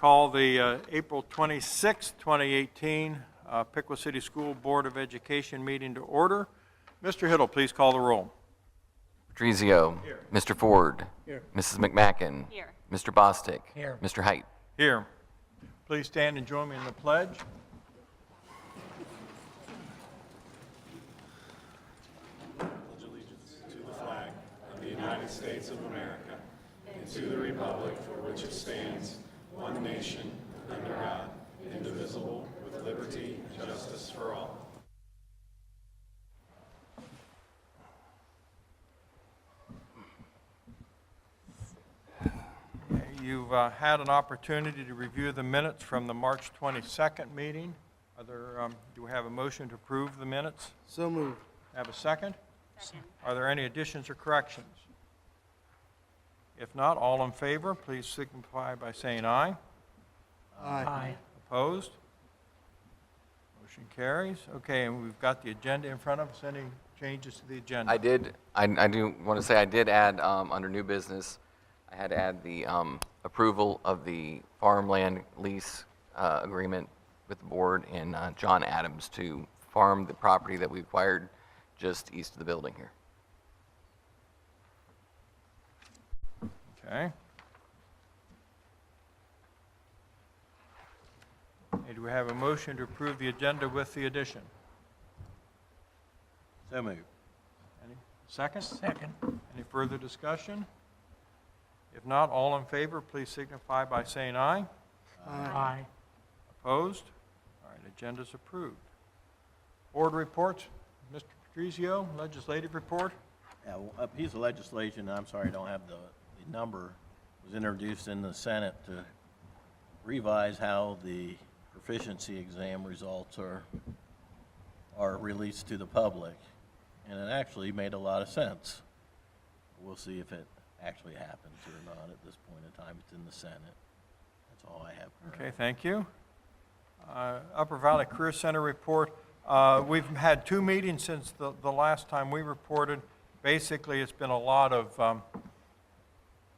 Call the April 26, 2018 Piqua City School Board of Education meeting to order. Mr. Hiddle, please call the roll. Patrizio. Here. Mr. Ford. Here. Mrs. McMacken. Here. Mr. Bostic. Here. Mr. Height. Here. Please stand and join me in the pledge. Allegiance to the flag of the United States of America and to the republic for which it stands, one nation, under God, indivisible, with liberty and justice for all. You've had an opportunity to review the minutes from the March 22nd meeting. Do we have a motion to approve the minutes? So moved. Have a second? Second. Are there any additions or corrections? If not, all in favor, please signify by saying aye. Aye. Opposed? Motion carries. Okay, and we've got the agenda in front of us. Any changes to the agenda? I do want to say I did add, under new business, I had to add the approval of the farmland lease agreement with the board and John Adams to farm the property that we acquired just east of the building here. Okay. Okay, do we have a motion to approve the agenda with the addition? So moved. Any second? Second. Any further discussion? If not, all in favor, please signify by saying aye. Aye. Opposed? All right, agenda's approved. Board reports. Mr. Patrizio, legislative report. Yeah, a piece of legislation, I'm sorry I don't have the number, was introduced in the Senate to revise how the proficiency exam results are released to the public. And it actually made a lot of sense. We'll see if it actually happens or not at this point in time. It's in the Senate. That's all I have. Okay, thank you. Upper Valley Career Center report. We've had two meetings since the last time we reported. Basically, it's been a lot of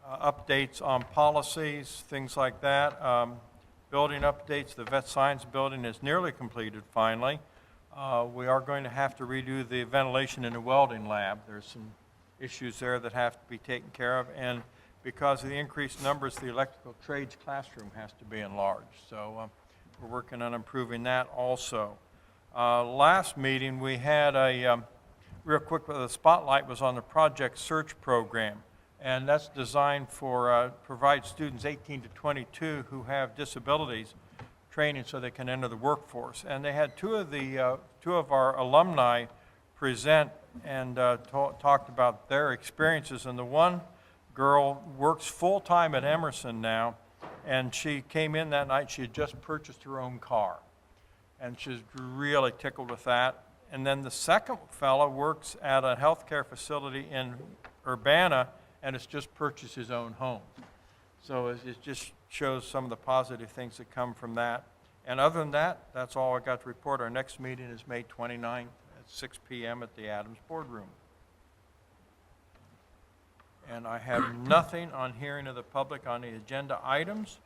updates on policies, things like that. Building updates. The vet science building is nearly completed finally. We are going to have to redo the ventilation in the welding lab. There's some issues there that have to be taken care of, and because of the increased numbers, the electrical trades classroom has to be enlarged. So we're working on improving that also. Last meeting we had real quick, the spotlight was on the Project Search program, and that's designed for provide students 18 to 22 who have disabilities training so they can enter the workforce. And they had two of our alumni present and talked about their experiences. And the one girl works full-time at Emerson now, and she came in that night. She had just purchased her own car, and she's really tickled with that. And then the second fellow works at a healthcare facility in Urbana, and has just purchased his own home. So it just shows some of the positive things that come from that. And other than that, that's all I got to report. Our next meeting is May 29th at 6 p.m. at the Adams Boardroom. And I have nothing on hearing of the public on the agenda items.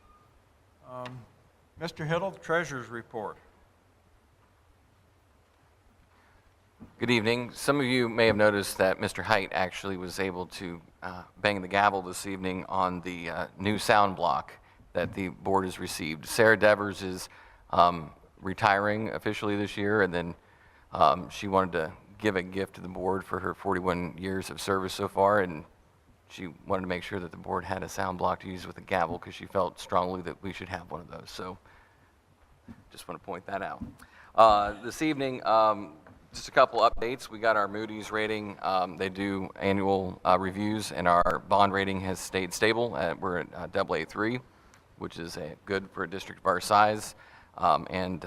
Mr. Hiddle, the Treasurer's report. Good evening. Some of you may have noticed that Mr. Height actually was able to bang the gavel this evening on the new sound block that the board has received. Sarah Devers is retiring officially this year, and then she wanted to give a gift to the board for her 41 years of service so far, and she wanted to make sure that the board had a sound block to use with a gavel because she felt strongly that we should have one of those. So just want to point that out. This evening, just a couple updates. We got our Moody's rating. They do annual reviews, and our bond rating has stayed stable. We're at AA3, which is good for a district of our size, and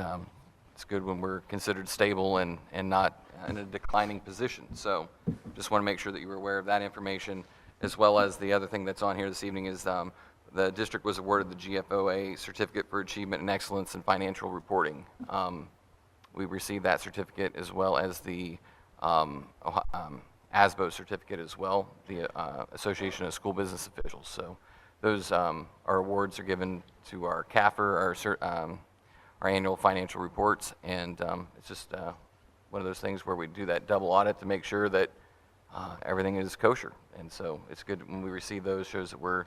it's good when we're considered stable and not in a declining position. So just want to make sure that you were aware of that information, as well as the other thing that's on here this evening is the district was awarded the GFOA Certificate for Achievement and Excellence in Financial Reporting. We received that certificate as well as the ASBO certificate as well, the Association of School Business Officials. So those, our awards are given to our CAFR, our annual financial reports, and it's just one of those things where we do that double audit to make sure that everything is kosher. And so it's good when we receive those, shows that we're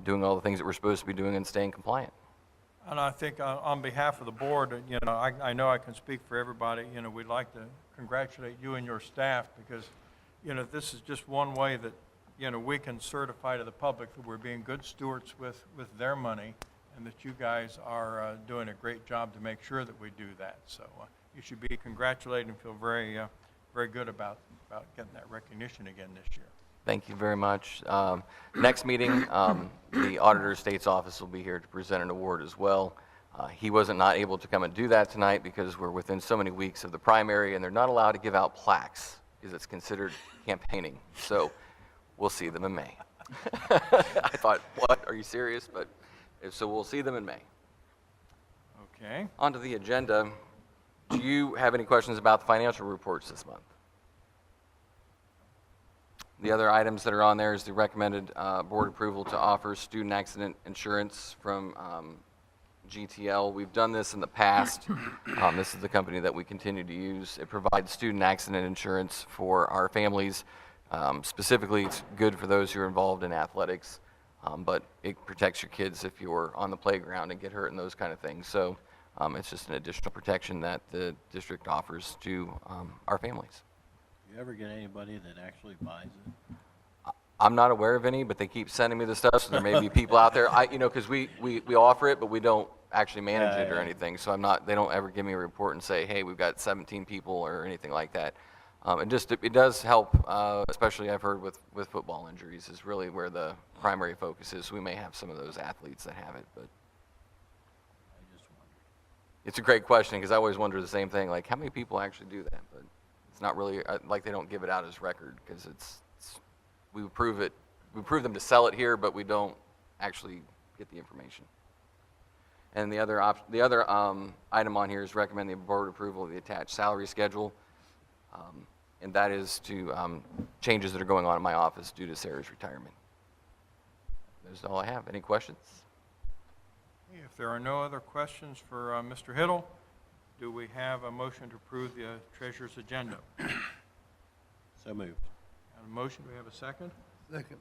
doing all the things that we're supposed to be doing and staying compliant. And I think on behalf of the board, you know, I know I can speak for everybody, you know, we'd like to congratulate you and your staff because, you know, this is just one way that, you know, we can certify to the public that we're being good stewards with their money and that you guys are doing a great job to make sure that we do that. So you should be congratulated and feel very, very good about getting that recognition again this year. Thank you very much. Next meeting, the Auditor of State's office will be here to present an award as well. He wasn't not able to come and do that tonight because we're within so many weeks of the primary and they're not allowed to give out plaques because it's considered campaigning. So we'll see them in May. I thought, what, are you serious? But so we'll see them in May. Okay. Onto the agenda. Do you have any questions about the financial reports this month? The other items that are on there is the recommended board approval to offer student accident insurance from GTL. We've done this in the past. This is the company that we continue to use. It provides student accident insurance for our families. Specifically, it's good for those who are involved in athletics, but it protects your kids if you're on the playground and get hurt and those kind of things. So it's just an additional protection that the district offers to our families. Do you ever get anybody that actually buys it? I'm not aware of any, but they keep sending me the stuff, so there may be people out there. You know, because we offer it, but we don't actually manage it or anything. So they don't ever give me a report and say, hey, we've got 17 people or anything like that. And just it does help, especially I've heard with football injuries is really where the primary focus is. So we may have some of those athletes that have it, but I just wonder. it's a great question because I always wonder the same thing, like how many people actually do that? But it's not really like they don't give it out as record because we approve it. We approve them to sell it here, but we don't actually get the information. And the other item on here is recommend the board approval of the attached salary schedule, and that is to changes that are going on in my office due to Sarah's retirement. That's all I have. Any questions? If there are no other questions for Mr. Hiddle, do we have a motion to approve the treasurer's agenda? So moved. Got a motion, do we have a second? Second.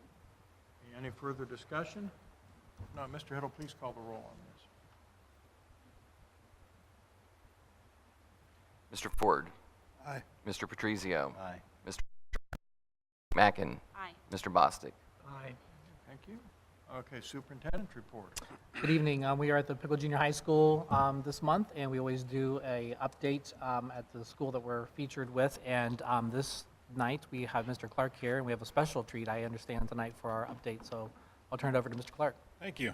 Any further discussion? If not, Mr. Hiddle, please call the roll on this. Mr. Ford. Aye. Mr. Patrizio. Aye. Mr. Mackin. Aye. Mr. Bostic. Aye. Thank you. Okay, superintendent's report. Good evening. We are at the Piqua Junior High School this month, and we always do a update at the school that we're featured with. And this night, we have Mr. Clark here, and we have a special treat, I understand, tonight for our update. So I'll turn it over to Mr. Clark. Thank you.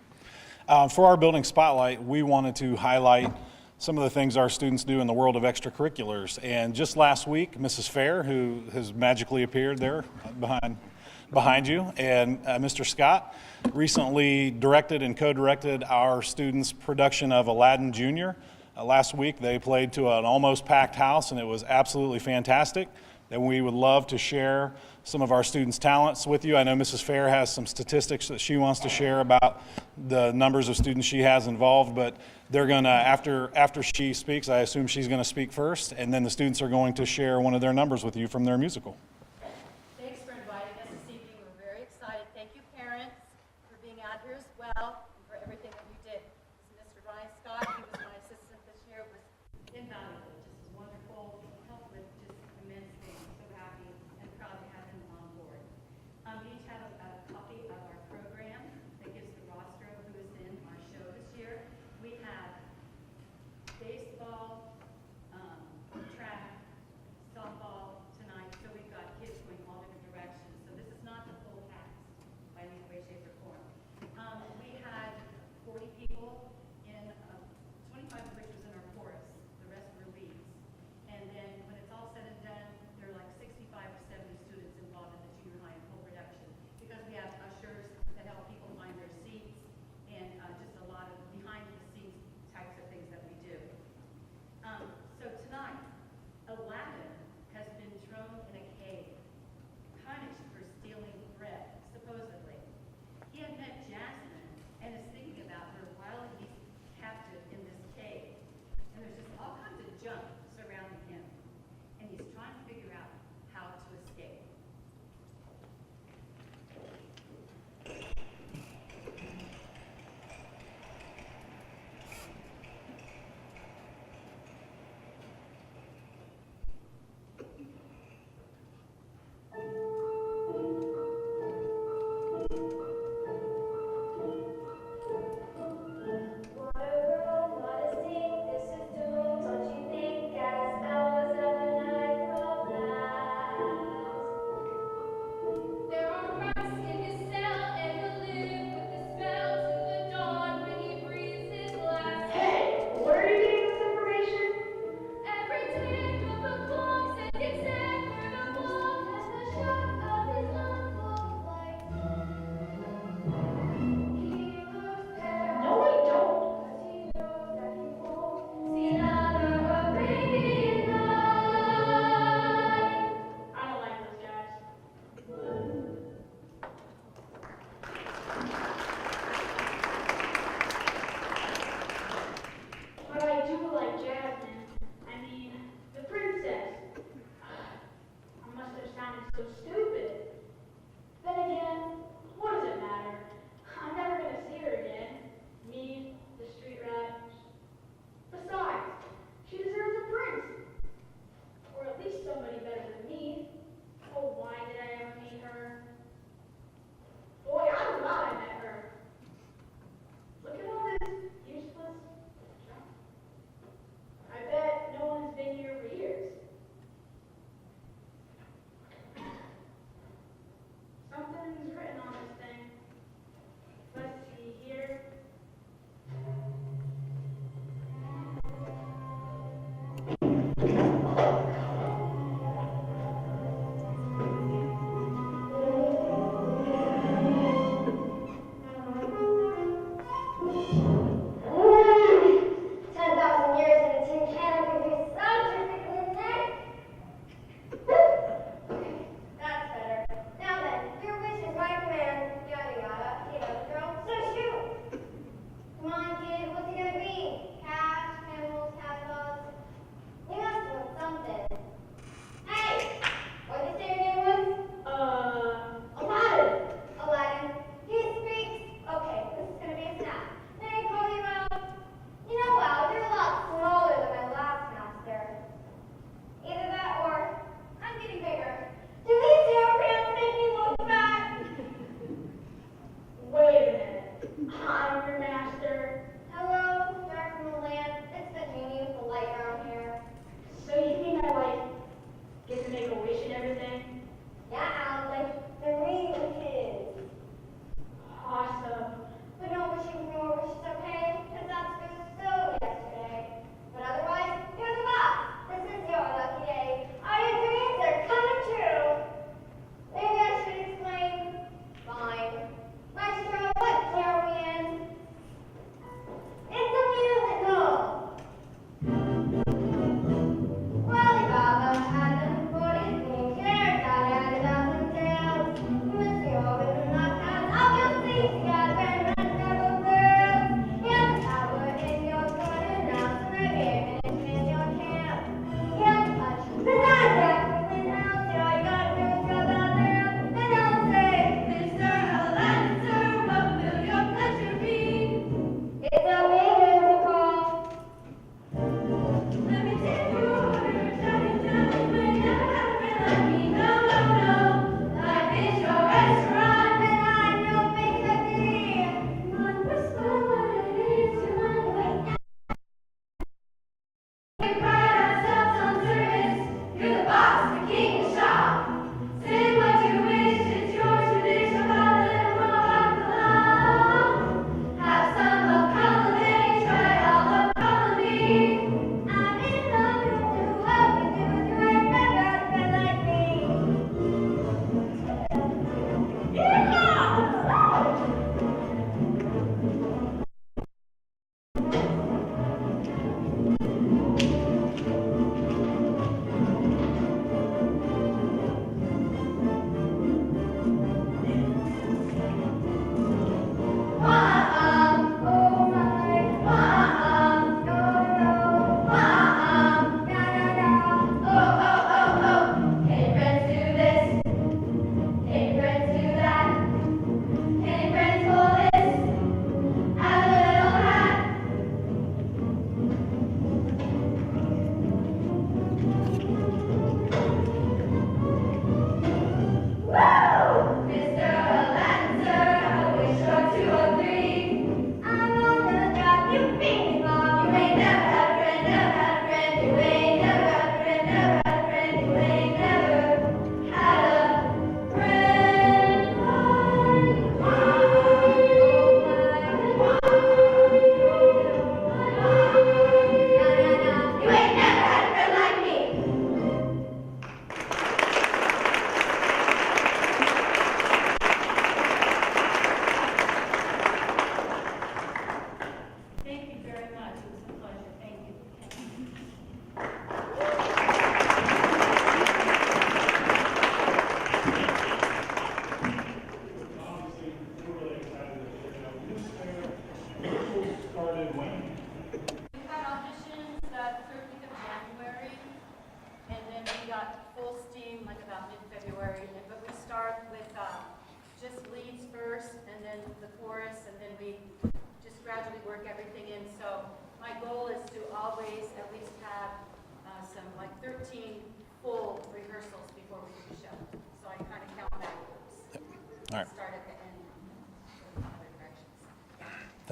For our building spotlight, we wanted to highlight some of the things our students do in the world of extracurriculars. And just last week, Mrs. Fair, who has magically appeared there behind you, and Mr. Scott recently directed and co-directed our students' production of Aladdin Jr. Last week, they played to an almost packed house, and it was absolutely fantastic. And we would love to share some of our students' talents with you. I know Mrs. Fair has some statistics that she wants to share about the numbers of students she has involved, but they're going to, after she speaks, I assume she's going to speak first, and then the students are going to share one of their numbers with you from their musical. Thanks for inviting us this evening. We're very excited. Thank you, parents, for being out here as well and for everything that you did. This is Mr. Ryan Scott. He was my assistant this year. It was invaluable. Just wonderful. Helped with just immense things. So happy and proud to have him on board. We each have a copy of our program that gives the roster of who is in our show this year. We have baseball, track, softball tonight, so we've got kids going all different directions. So this is not the full cast by any way, shape, or form. We had 40 people in, 25 of which was in our chorus. The rest were lead.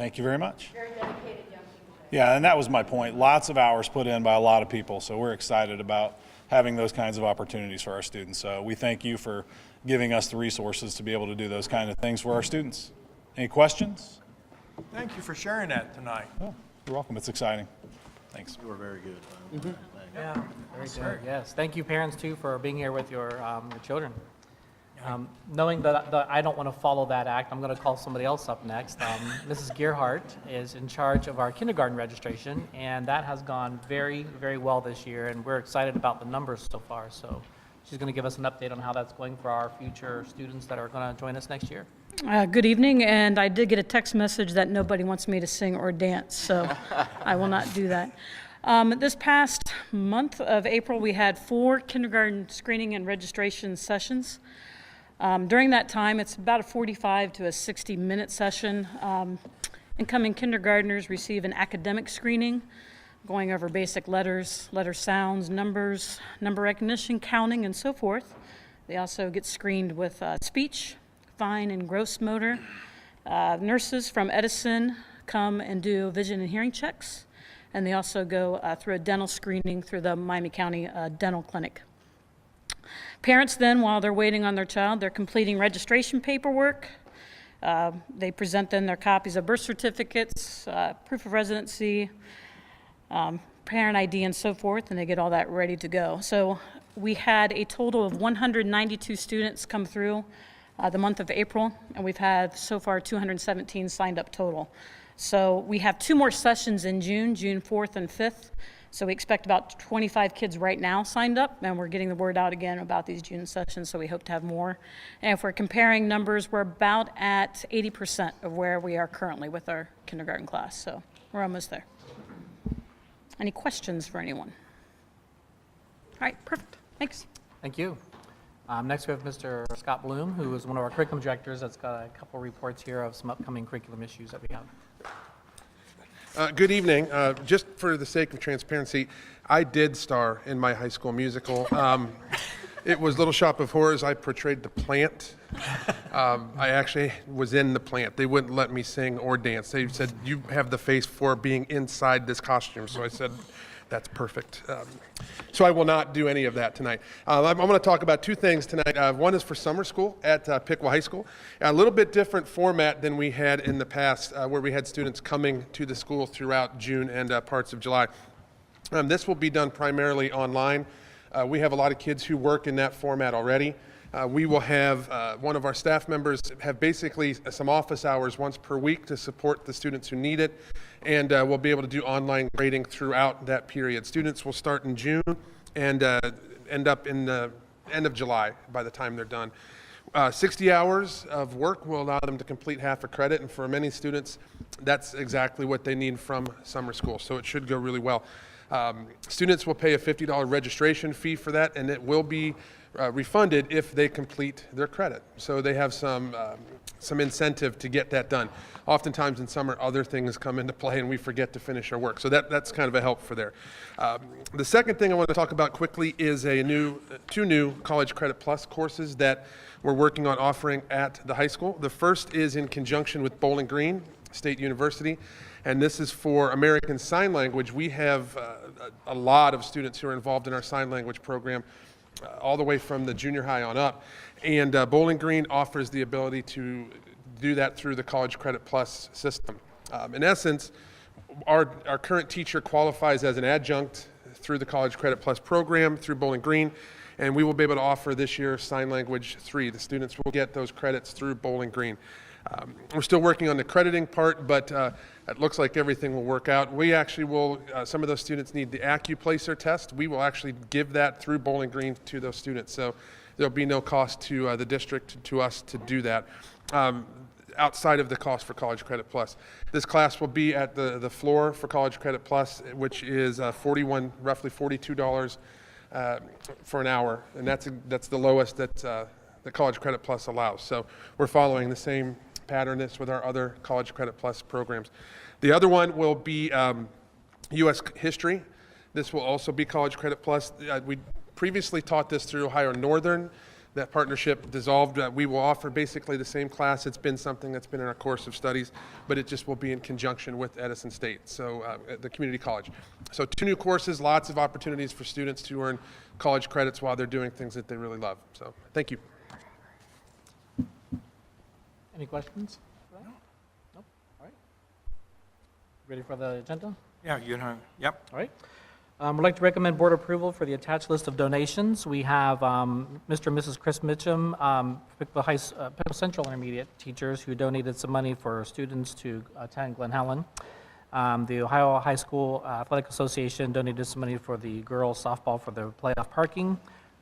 Thank you very much. Very dedicated young people. Yeah, and that was my point. Lots of hours put in by a lot of people, so we're excited about having those kinds of opportunities for our students. So we thank you for giving us the resources to be able to do those kind of things for our students. Any questions? Thank you for sharing that tonight. Oh, you're welcome. It's exciting. Thanks. You were very good. Thanks. Yeah, very good. Yes, thank you, parents, too, for being here with your children. Knowing that I don't want to follow that act, I'm going to call somebody else up next. Mrs. Gearhart is in charge of our kindergarten registration, and that has gone very, very well this year, and we're excited about the numbers so far. So she's going to give us an update on how that's going for our future students that are going to join us next year. Good evening, and I did get a text message that nobody wants me to sing or dance, so I will not do that. This past month of April, we had 4 kindergarten screening and registration sessions. During that time, it's about a 45 to a 60-minute session. Incoming kindergartners receive an academic screening, going over basic letters, letter sounds, numbers, number recognition, counting, and so forth. They also get screened with speech, fine and gross motor. Nurses from Edison come and do vision and hearing checks, and they also go through a dental screening through the Miami County Dental Clinic. Parents then, while they're waiting on their child, they're completing registration paperwork. They present then their copies of birth certificates, proof of residency, parent ID, and so forth, and they get all that ready to go. So we had a total of 192 students come through the month of April, and we've had so far 217 signed up total. So we have 2 more sessions in June 4th and 5th. So we expect about 25 kids right now signed up, and we're getting the word out again about these June sessions, so we hope to have more. And if we're comparing numbers, we're about at 80% of where we are currently with our kindergarten class, so we're almost there. Any questions for anyone? All right, perfect, thanks. Thank you. Next, we have Mr. Scott Bloom, who is one of our curriculum directors that's got a couple reports here of some upcoming curriculum issues that we have. Good evening. Just for the sake of transparency, I did star in my high school musical. It was Little Shop of Horrors. I portrayed the plant. I actually was in the plant. They wouldn't let me sing or dance. They said, "You have the face for being inside this costume." So I said, that's perfect. So I will not do any of that tonight. I'm going to talk about 2 things tonight. One is for summer school at Piqua High School. A little bit different format than we had in the past, where we had students coming to the school throughout June and parts of July. This will be done primarily online. We have a lot of kids who work in that format already. We will have one of our staff members have basically some office hours once per week to support the students who need it, and we'll be able to do online grading throughout that period. Students will start in June and end up in the end of July by the time they're done. 60 hours of work will allow them to complete half a credit, and for many students, that's exactly what they need from summer school, so it should go really well. Students will pay a $50 registration fee for that, and it will be refunded if they complete their credit. So they have some incentive to get that done. Oftentimes in summer, other things come into play and we forget to finish our work. So that's kind of a help for there. The second thing I want to talk about quickly is 2 new College Credit Plus courses that we're working on offering at the high school. The first is in conjunction with Bowling Green State University, and this is for American Sign Language. We have a lot of students who are involved in our sign language program, all the way from the junior high on up. And Bowling Green offers the ability to do that through the College Credit Plus system. In essence, our current teacher qualifies as an adjunct through the College Credit Plus program through Bowling Green, and we will be able to offer this year Sign Language 3. The students will get those credits through Bowling Green. We're still working on the crediting part, but it looks like everything will work out. We actually will, some of those students need the AccuPlacer test. We will actually give that through Bowling Green to those students. So there'll be no cost to the district, to us, to do that, outside of the cost for College Credit Plus. This class will be at the floor for College Credit Plus, which is roughly $42 for an hour, and that's the lowest that the College Credit Plus allows. So we're following the same pattern as with our other College Credit Plus programs. The other one will be U.S. history. This will also be College Credit Plus. We previously taught this through Ohio Northern, that partnership dissolved. We will offer basically the same class. It's been something that's been in our course of studies, but it just will be in conjunction with Edison State, so at the community college. So 2 new courses, lots of opportunities for students to earn college credits while they're doing things that they really love. So thank you. Any questions? No. Nope. All right. Ready for the agenda? Yeah, you know, yep. All right. I'd like to recommend board approval for the attached list of donations. We have Mr. and Mrs. Chris Mitchum, Piqua Central Intermediate teachers who donated some money for students to attend Glen Helen. The Ohio High School Athletic Association donated some money for the girls softball for the playoff parking.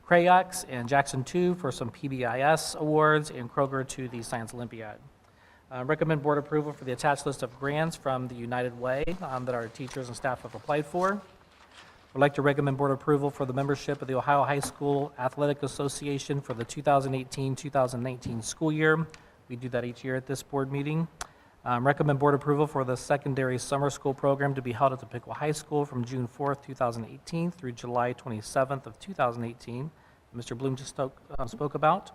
Crayox and Jackson 2 for some PBIS awards, and Kroger to the Science Olympiad. Recommend board approval for the attached list of grants from the United Way that our teachers and staff have applied for. I'd like to recommend board approval for the membership of the Ohio High School Athletic Association for the 2018-2019 school year. We do that each year at this board meeting. Recommend board approval for the secondary summer school program to be held at the Piqua High School from June 4th, 2018 through July 27th of 2018. Mr. Bloom just spoke about.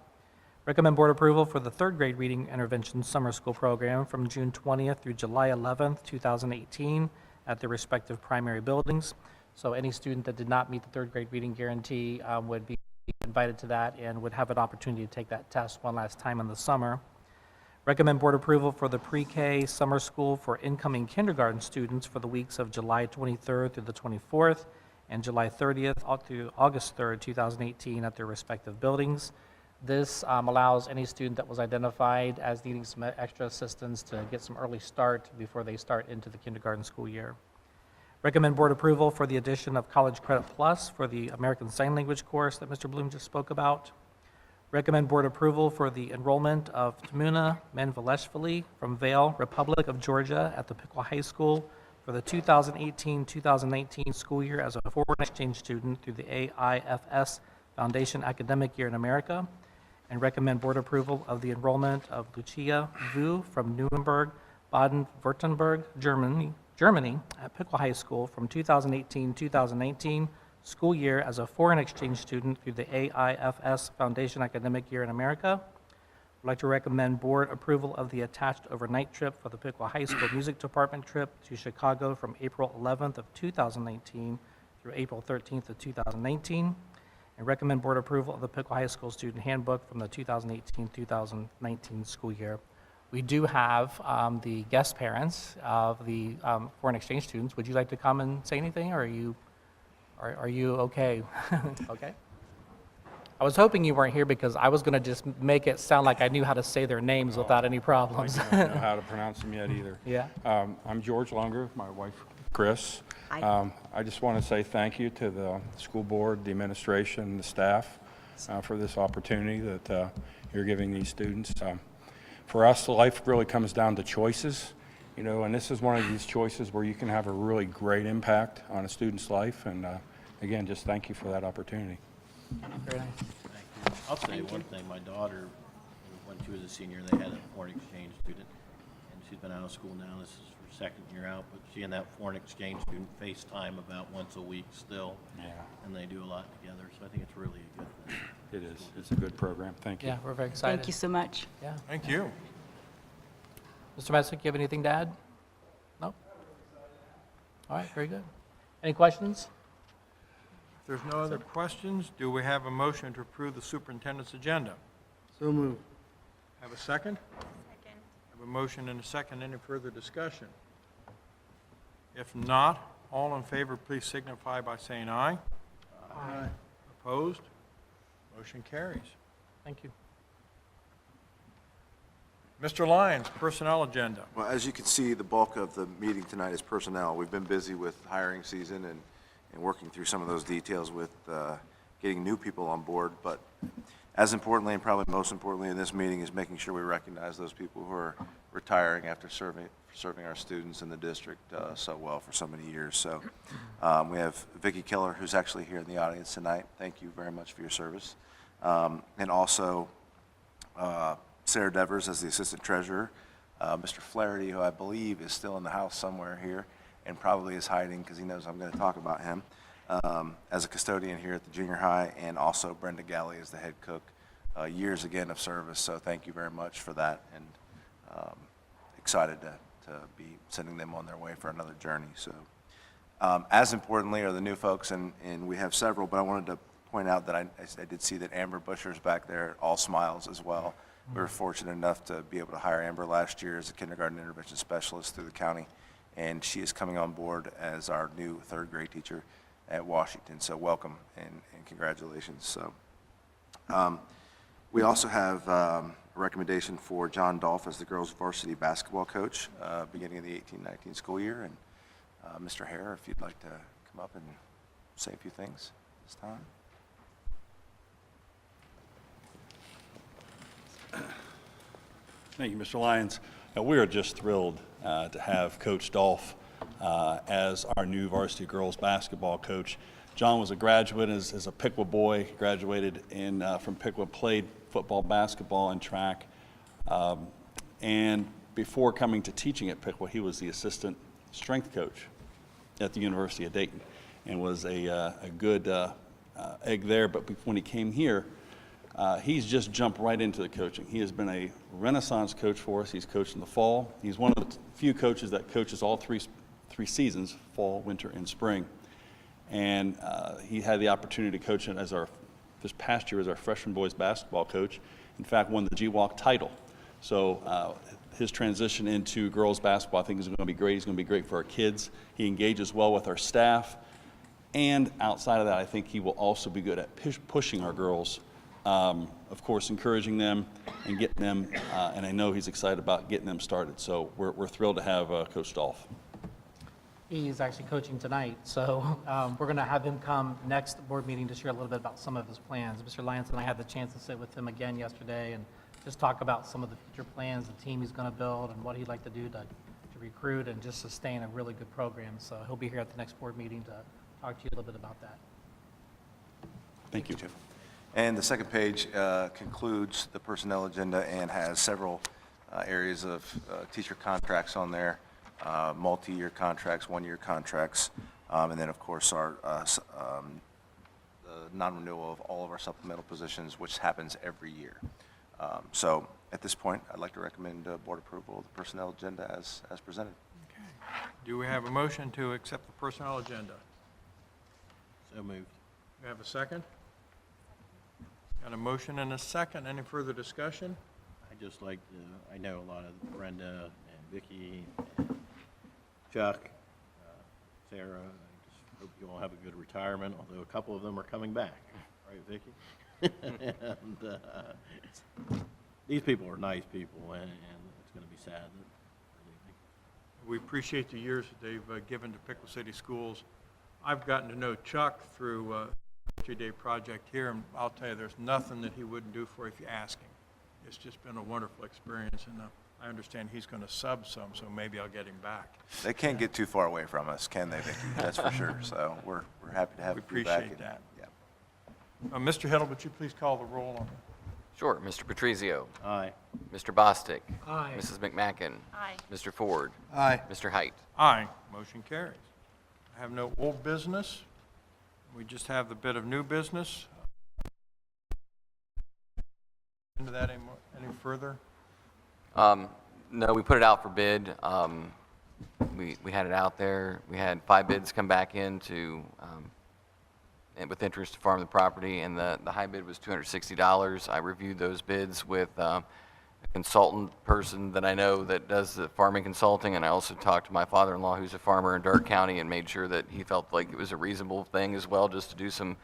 Recommend board approval for the third grade reading intervention summer school program from June 20th through July 11th, 2018 at their respective primary buildings. So any student that did not meet the third grade reading guarantee would be invited to that and would have an opportunity to take that test one last time in the summer. Recommend board approval for the pre-K summer school for incoming kindergarten students for the weeks of July 23rd through the 24th and July 30th through August 3rd, 2018 at their respective buildings. This allows any student that was identified as needing some extra assistance to get some early start before they start into the kindergarten school year. Recommend board approval for the addition of College Credit Plus for the American Sign Language course that Mr. Bloom just spoke about. Recommend board approval for the enrollment of Tamuna Manvaleshvili from Vail, Republic of Georgia at the Piqua High School for the 2018-2019 school year as a foreign exchange student through the AIFS Foundation Academic Year in America. And recommend board approval of the enrollment of Lucia Vu from Nuremberg, Baden-Württemberg, Germany at Piqua High School from 2018-2019 school year as a foreign exchange student through the AIFS Foundation Academic Year in America. I'd like to recommend board approval of the attached overnight trip for the Piqua High School Music Department trip to Chicago from April 11th of 2019 through April 13th of 2019. And recommend board approval of the Piqua High School Student Handbook from the 2018-2019 school year. We do have the guest parents of the foreign exchange students. Would you like to come and say anything, or are you okay? Okay. I was hoping you weren't here because I was going to just make it sound like I knew how to say their names without any problems. I don't know how to pronounce them yet either. Yeah. I'm George Lunger, my wife Chris. I just want to say thank you to the school board, the administration, and the staff for this opportunity that you're giving these students. For us, life really comes down to choices, you know, and this is one of these choices where you can have a really great impact on a student's life. And again, just thank you for that opportunity. Very nice. Thank you. I'll say one thing. My daughter, when she was a senior, they had a foreign exchange student, and she's been out of school now. This is her second year out, but she and that foreign exchange student FaceTime about once a week still, and they do a lot together, so I think it's really a good thing. It is. It's a good program. Thank you. Yeah, we're very excited. Thank you so much. Yeah. Thank you. Mr. Messick, you have anything to add? No? All right, very good. Any questions? If there's no other questions, do we have a motion to approve the superintendent's agenda? So moved. Have a second? Second. Have a motion and a second. Any further discussion? If not, all in favor, please signify by saying aye. Aye. Opposed? Motion carries. Thank you. Mr. Lyons, personnel agenda. Well, as you can see, the bulk of the meeting tonight is personnel. We've been busy with hiring season and working through some of those details with getting new people on board. But as importantly, and probably most importantly in this meeting, is making sure we recognize those people who are retiring after serving our students in the district so well for so many years. So we have Vicki Keller, who's actually here in the audience tonight. Thank you very much for your service. And also Sarah Devers as the assistant treasurer, Mr. Flaherty, who I believe is still in the house somewhere here and probably is hiding because he knows I'm going to talk about him, as a custodian here at the junior high, and also Brenda Galley as the head cook years again of service, so thank you very much for that, and excited to be sending them on their way for another journey. So, as importantly are the new folks, and we have several, but I wanted to point out that I did see that Amber Busher's back there, all smiles as well. We were fortunate enough to be able to hire Amber last year as a kindergarten intervention specialist through the county, and she is coming on board as our new third grade teacher at Washington. So welcome and congratulations. So we also have a recommendation for John Dolph as the girls varsity basketball coach beginning of the 18-19 school year. And Mr. Hare, if you'd like to come up and say a few things this time. Thank you, Mr. Lyons. We are just thrilled to have Coach Dolph as our new varsity girls basketball coach. John was a graduate as a Piqua boy, graduated from Piqua, played football, basketball, and track. And before coming to teaching at Piqua, he was the assistant strength coach at the University of Dayton and was a good egg there. But when he came here, he's just jumped right into the coaching. He has been a renaissance coach for us. He's coached in the fall. He's one of the few coaches that coaches all three seasons, fall, winter, and spring. And he had the opportunity to coach this past year as our freshman boys basketball coach. In fact, won the GWalk title. So his transition into girls basketball, I think, is going to be great. He's going to be great for our kids. He engages well with our staff. And outside of that, I think he will also be good at pushing our girls. Of course, encouraging them and getting them, and I know he's excited about getting them started. So we're thrilled to have Coach Dolph. He's actually coaching tonight, so we're going to have him come next board meeting to share a little bit about some of his plans. Mr. Lyons and I had the chance to sit with him again yesterday and just talk about some of the future plans, the team he's going to build, and what he'd like to do to recruit and just sustain a really good program. So he'll be here at the next board meeting to talk to you a little bit about that. Thank you. And the second page concludes the personnel agenda and has several areas of teacher contracts on there, multi-year contracts, one-year contracts, and then, of course, our non-renewal of all of our supplemental positions, which happens every year. So at this point, I'd like to recommend board approval of the personnel agenda as presented. Okay. Do we have a motion to accept the personnel agenda? So moved. Do we have a second? Got a motion and a second. Any further discussion? I just like to, I know a lot of Brenda and Vicki and Chuck, Sarah. I just hope you all have a good retirement, although a couple of them are coming back. Right, Vicki? And these people are nice people, and it's going to be sad that they're leaving. We appreciate the years that they've given to Piqua City Schools. I've gotten to know Chuck through 3-day project here, and I'll tell you, there's nothing that he wouldn't do for you if you ask him. It's just been a wonderful experience, and I understand he's going to sub some, so maybe I'll get him back. They can't get too far away from us, can they, Vicki? That's for sure. So we're happy to have We you back. appreciate that. Yeah. Mr. Hiddle, would you please call the roll on Sure. Mr. Patrizio. Aye. Mr. Bostic. Aye. Mrs. McMacken. Aye. Mr. Ford. Aye. Mr. Height. Aye. Motion carries. I have no old business. We just have the bit of new business. Into that any further? No, we put it out for bid. We had it out there. We had 5 bids come back in and with interest to farm the property, and the high bid was $260. I reviewed those bids with a consultant person that I know that does the farming consulting, and I also talked to my father-in-law who's a farmer in Dark County and made sure that he felt like it was a reasonable thing as well, just to do some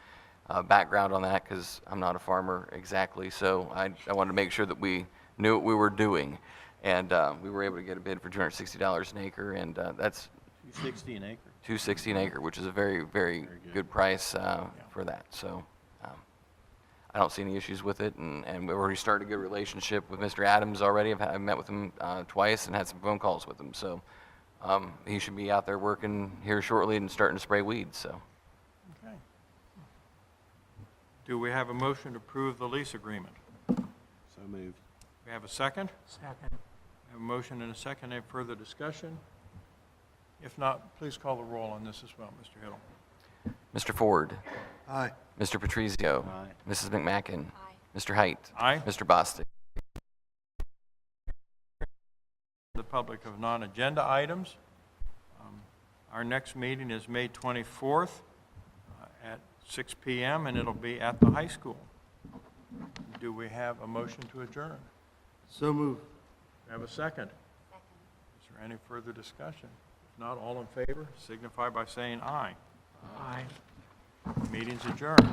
background on that, because I'm not a farmer exactly. So I wanted to make sure that we knew what we were doing, and we were able to get a bid for $260 an acre, and that's $260 an acre. $260 an acre, which is a very, very good price for that. So I don't see any issues with it, and we've already started a good relationship with Mr. Adams already. I've met with him twice and had some phone calls with him. So he should be out there working here shortly and starting to spray weeds. So. Okay. Do we have a motion to approve the lease agreement? So moved. We have a second? Second. We have a motion and a second. Any further discussion? If not, please call the roll on this as well, Mr. Hiddle. Mr. Ford. Aye. Mr. Patrizio. Aye. Mrs. McMacken. Aye. Mr. Height? Aye. Mr. Bostic? The public of non-agenda items. Our next meeting is May 24th at 6 p.m., and it'll be at the high school. Do we have a motion to adjourn? So moved. Have a second? Is there any further discussion? If not, all in favor, signify by saying aye. Aye. Meeting's adjourned.